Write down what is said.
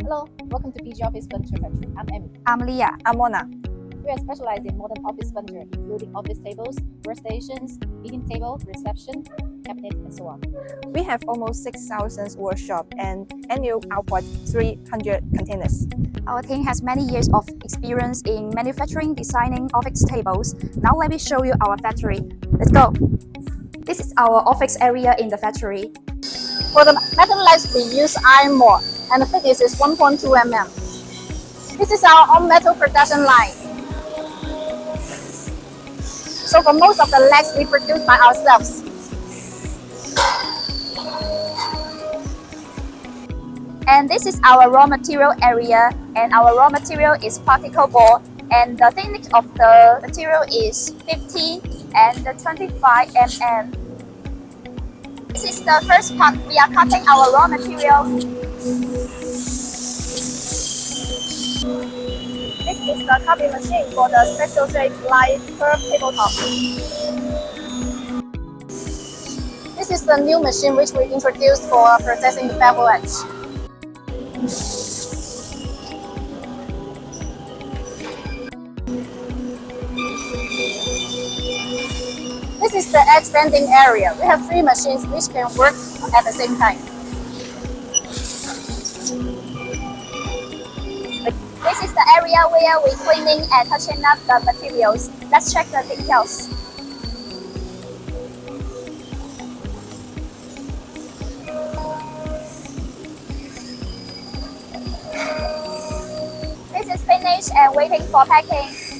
Hello, welcome to PG Office Furniture Factory. I'm Emmy. I'm Leah. I'm Mona. We are specialized in modern office furniture, including office tables, workstations, meeting table, reception, cabinet, and so on. We have almost 6,000 workshop and annual output 300 containers. Our team has many years of experience in manufacturing, designing office tables. Now let me show you our factory. Let's go. This is our office area in the factory. For the metal legs, we use iron mold, and the thickness is 1.2 mm. This is our own metal production line. So for most of the legs, we produce by ourselves. And this is our raw material area, and our raw material is particle board, and the thickness of the material is 50 and 25 mm. This is the first part. We are cutting our raw material. This is the cutting machine for the special shape like curved tabletop. This is the new machine which we introduced for processing the beverage. This is the edge bending area. We have 3 machines which can work at the same time. This is the area where we're cleaning and touching up the materials. Let's check the details. This is finished and waiting for packing.